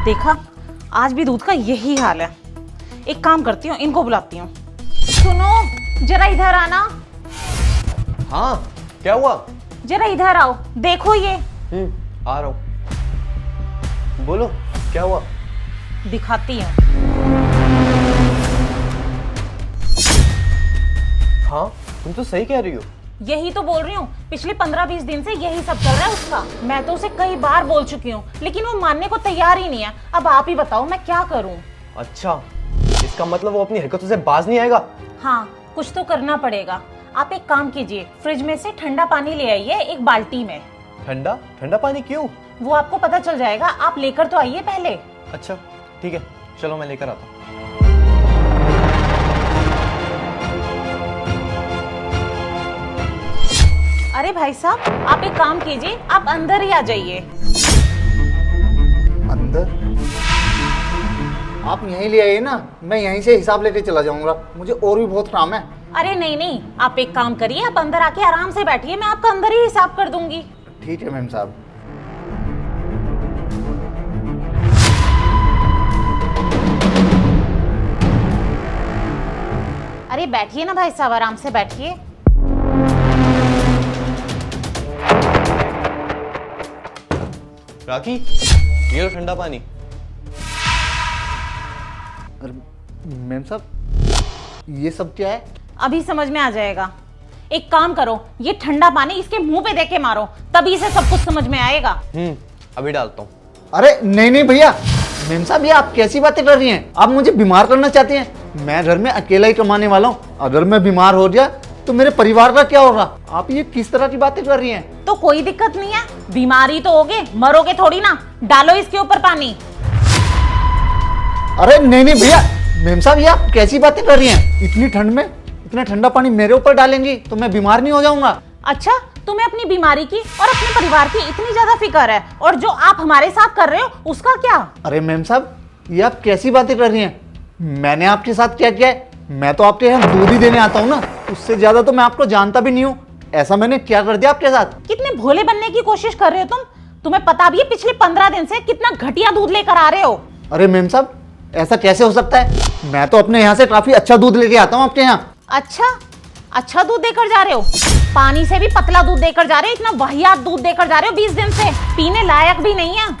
देखा, आज भी दूध का यही हाल है। एक काम करती हूँ, इनको बुलाती हूँ। सुनो, जरा इधर आना। हाँ, क्या हुआ? जरा इधर आओ, देखो ये। आ रहा हूँ। बोलो, क्या हुआ? दिखाती हूँ। हाँ, तुम तो सही कह रही हो। यही तो बोल रही हूँ, पिछले 15-20 दिन से यही सब चल रहा है उसका। मैं तो उसे कई बार बोल चुकी हूँ, लेकिन वो मानने को तैयार ही नहीं है। अब आप ही बताओ मैं क्या करूँ? अच्छा, इसका मतलब वो अपनी हरकतों से बाज नहीं आएगा? हाँ, कुछ तो करना पड़ेगा। आप एक काम कीजिए, फ्रिज में से ठंडा पानी ले आइए एक बाल्टी में। ठंडा? ठंडा पानी क्यों? वो आपको पता चल जाएगा, आप लेकर तो आइए पहले। अच्छा, ठीक है, चलो मैं लेकर आता हूँ। अरे भाई साहब, आप एक काम कीजिए, आप अंदर ही आ जाइए। अंदर? आप यहीं ले आइए ना, मैं यहीं से हिसाब लेके चला जाऊंगा। मुझे और भी बहुत काम है। अरे नहीं नहीं, आप एक काम करिए, आप अंदर आके आराम से बैठिए, मैं आपका अंदर ही हिसाब कर दूंगी। ठीक है मैम साहब। अरे बैठिए ना भाई साहब, आराम से बैठिए। राखी, ये लो ठंडा पानी। अरे मैम साहब, ये सब क्या है? अभी समझ में आ जाएगा। एक काम करो, ये ठंडा पानी इसके मुंह पे दे के मारो, तभी इसे सब कुछ समझ में आएगा। अभी डालता हूँ। अरे नहीं नहीं भैया, मैम साहब ये आप कैसी बातें कर रही हैं? आप मुझे बीमार करना चाहती हैं? मैं घर में अकेला ही कमाने वाला हूँ। अगर मैं बीमार हो गया तो मेरे परिवार का क्या होगा? आप ये किस तरह की बातें कर रही हैं? तो कोई दिक्कत नहीं है, बीमारी तो होगे, मरोगे थोड़ी ना। डालो इसके ऊपर पानी। अरे नहीं नहीं भैया, मैम साहब ये आप कैसी बातें कर रही हैं? इतनी ठंड में इतना ठंडा पानी मेरे ऊपर डालेंगी तो मैं बीमार नहीं हो जाऊंगा? अच्छा, तुम्हें अपनी बीमारी की और अपने परिवार की इतनी ज्यादा फिक्र है, और जो आप हमारे साथ कर रहे हो उसका क्या? अरे मैम साहब, ये आप कैसी बातें कर रही हैं? मैंने आपके साथ क्या किया है? मैं तो आपके यहाँ दूध ही देने आता हूँ ना, उससे ज्यादा तो मैं आपको जानता भी नहीं हूँ। ऐसा मैंने क्या कर दिया आपके साथ? कितने भोले बनने की कोशिश कर रहे हो तुम? तुम्हें पता भी है पिछले 15 दिन से कितना घटिया दूध लेकर आ रहे हो? अरे मैम साहब, ऐसा कैसे हो सकता है? मैं तो अपने यहाँ से काफी अच्छा दूध लेके आता हूँ आपके यहाँ। अच्छा दूध देकर जा रहे हो? पानी से भी पतला दूध देकर जा रहे हो, इतना वाहियात दूध देकर जा रहे हो 20 दिन से, पीने लायक भी नहीं है।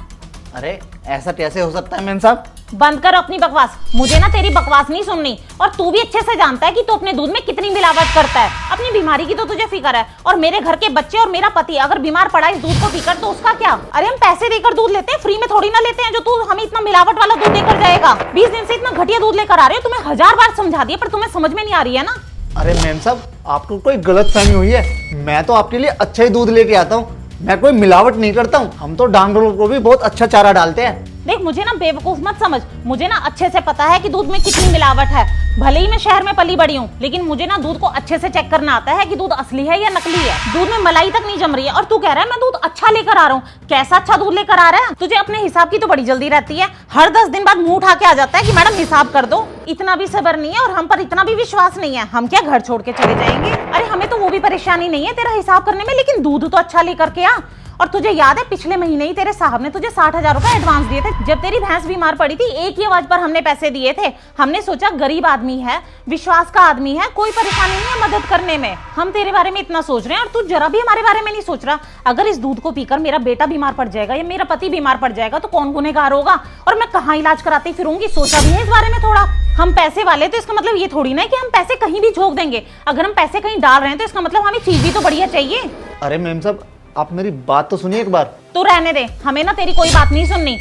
अरे ऐसा कैसे हो सकता है मैम साहब? बंद करो अपनी बकवास, मुझे ना तेरी बकवास नहीं सुननी। और तू भी अच्छे से जानता है कि तू अपने दूध में कितनी मिलावट करता है। अपनी बीमारी की तो तुझे फिक्र है, और मेरे घर के बच्चे और मेरा पति अगर बीमार पड़ा इस दूध को पीकर तो उसका क्या? अरे हम पैसे देकर दूध लेते हैं, फ्री में थोड़ी ना लेते हैं जो तू हमें इतना मिलावट वाला दूध देकर जाएगा। 20 दिन से इतना घटिया दूध लेकर आ रहे हो, तुम्हें 1000 बार समझा दिया पर तुम्हें समझ में नहीं आ रही है ना। अरे मैम साहब, आपको कोई गलत फहमी हुई है। मैं तो आपके लिए अच्छा ही दूध लेके आता हूँ, मैं कोई मिलावट नहीं करता हूँ। हम तो डांगरों को भी बहुत अच्छा चारा डालते हैं। देख, मुझे ना बेवकूफ मत समझ, मुझे ना अच्छे से पता है कि दूध में कितनी मिलावट है। भले ही मैं शहर में पली बड़ी हूँ, लेकिन मुझे ना दूध को अच्छे से चेक करना आता है कि दूध असली है या नकली है। दूध में मलाई तक नहीं जम रही है, और तू कह रहा है मैं दूध अच्छा लेकर आ रहा हूँ। कैसा अच्छा दूध लेकर आ रहा है? तुझे अपने हिसाब की तो बड़ी जल्दी रहती है। हर 10 दिन बाद मुंह उठा के आ जाता है कि मैडम हिसाब कर दो। इतना भी सब्र नहीं है, और हम पर इतना भी विश्वास नहीं है। हम क्या घर छोड़ के चले जाएंगे? अरे हमें तो वो भी परेशानी नहीं है तेरा हिसाब करने में, लेकिन दूध तो अच्छा लेकर के आ। और तुझे याद है पिछले महीने ही तेरे साहब ने तुझे 60,000 रुपए एडवांस दिए थे जब तेरी भैंस बीमार पड़ी थी। एक ही आवाज पर हमने पैसे दिए थे। हमने सोचा गरीब आदमी है, विश्वास का आदमी है, कोई परेशानी नहीं है मदद करने में। हम तेरे बारे में इतना सोच रहे हैं और तू जरा भी हमारे बारे में नहीं सोच रहा। अगर इस दूध को पीकर मेरा बेटा बीमार पड़ जाएगा या मेरा पति बीमार पड़ जाएगा तो कौन गुनहगार होगा, और मैं कहाँ इलाज कराती फिरूंगी? सोचा भी है इस बारे में थोड़ा? हम पैसे वाले, तो इसका मतलब ये थोड़ी ना है कि हम पैसे कहीं भी झोंक देंगे। अगर हम पैसे कहीं डाल रहे हैं तो इसका मतलब हमें चीज भी तो बढ़िया चाहिए। अरे मैम साहब, आप मेरी बात तो सुनिए एक बार। तू रहने दे, हमें ना तेरी कोई बात नहीं सुननी।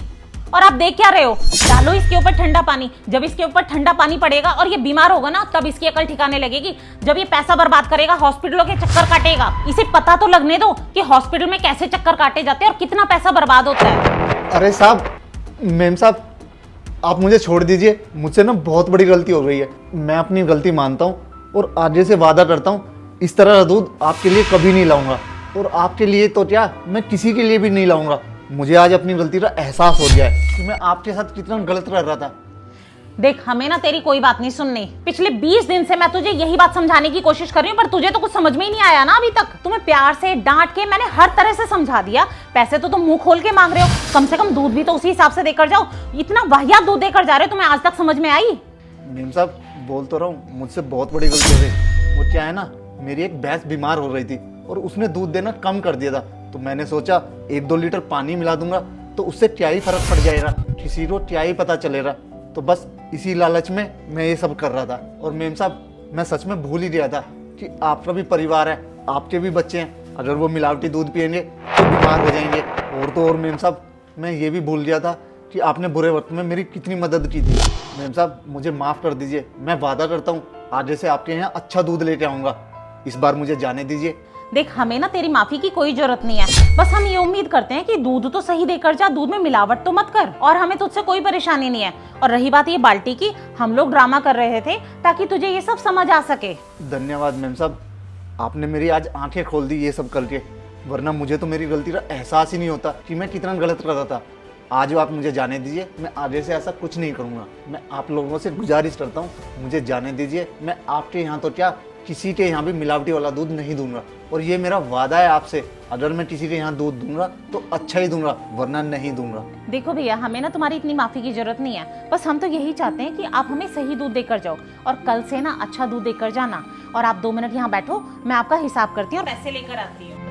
और आप देख क्या रहे हो? डालो इसके ऊपर ठंडा पानी। जब इसके ऊपर ठंडा पानी पड़ेगा और ये बीमार होगा ना, तब इसकी अकल ठिकाने लगेगी। जब ये पैसा बर्बाद करेगा, हॉस्पिटलों के चक्कर काटेगा, इसे पता तो लगने दो कि हॉस्पिटल में कैसे चक्कर काटे जाते हैं और कितना पैसा बर्बाद होता है। अरे साहब, मैम साहब, आप मुझे छोड़ दीजिए। मुझसे ना बहुत बड़ी गलती हो गई है। मैं अपनी गलती मानता हूँ और आगे से वादा करता हूँ इस तरह का दूध आपके लिए कभी नहीं लाऊंगा। और आपके लिए तो क्या, मैं किसी के लिए भी नहीं लाऊंगा। मुझे आज अपनी गलती का एहसास हो गया है कि मैं आपके साथ कितना गलत कर रहा था। देख हमें ना तेरी कोई बात नहीं सुननी। पिछले 20 दिन से मैं तुझे यही बात समझाने की कोशिश कर रही हूँ, पर तुझे तो कुछ समझ में ही नहीं आया ना अभी तक। तुम्हें प्यार से डांट के मैंने हर तरह से समझा दिया। पैसे तो तुम मुंह खोल के मांग रहे हो, कम से कम दूध भी तो उसी हिसाब से देकर जाओ। इतना वाहियात दूध देकर जा रहे हो, तुम्हें आज तक समझ में आई? मेम साहब बोल तो रहा हूँ, मुझसे बहुत बड़ी गलती हो गई। वो क्या है ना, मेरी एक भैंस बीमार हो रही थी और उसने दूध देना कम कर दिया था, तो मैंने सोचा 1-2 लीटर पानी मिला दूंगा तो उससे क्या ही फर्क पड़ जाएगा, किसी को क्या ही पता चलेगा। तो बस इसी लालच में मैं ये सब कर रहा था। और मेम साहब मैं सच में भूल ही गया था कि आपका भी परिवार है, आपके भी बच्चे हैं, अगर वो मिलावटी दूध पियेंगे तो बीमार हो जाएंगे। और तो और मेम साहब मैं ये भी भूल गया था कि आपने बुरे वक्त में मेरी कितनी मदद की थी। मेम साहब मुझे माफ़ कर दीजिए, मैं वादा करता हूँ आगे से आपके यहाँ अच्छा दूध लेके आऊँगा। इस बार मुझे जाने दीजिए। देख हमें ना तेरी माफी की कोई जरूरत नहीं है, बस हम ये उम्मीद करते हैं कि दूध तो सही देकर जा, दूध में मिलावट तो मत कर, और हमें तुझसे कोई परेशानी नहीं है। और रही बात ये बाल्टी की, हम लोग ड्रामा कर रहे थे ताकि तुझे ये सब समझ आ सके। धन्यवाद मेम साहब, आपने मेरी आज आंखें खोल दी ये सब करके, वरना मुझे तो मेरी गलती का एहसास ही नहीं होता कि मैं कितना गलत कर रहा था। आज आप मुझे जाने दीजिए, मैं आगे से ऐसा कुछ नहीं करूँगा। मैं आप लोगों से गुजारिश करता हूँ, मुझे जाने दीजिए। मैं आपके यहाँ तो क्या किसी के यहाँ भी मिलावटी वाला दूध नहीं दूंगा, और ये मेरा वादा है आपसे, अगर मैं किसी के यहाँ दूध दूंगा तो अच्छा ही दूंगा, वरना नहीं दूंगा। देखो भैया हमें ना तुम्हारी इतनी माफी की जरूरत नहीं है, बस हम तो यही चाहते हैं कि आप हमें सही दूध देकर जाओ, और कल से ना अच्छा दूध देकर जाना। और आप 2 मिनट यहाँ बैठो, मैं आपका हिसाब करती हूँ और पैसे लेकर आती हूँ।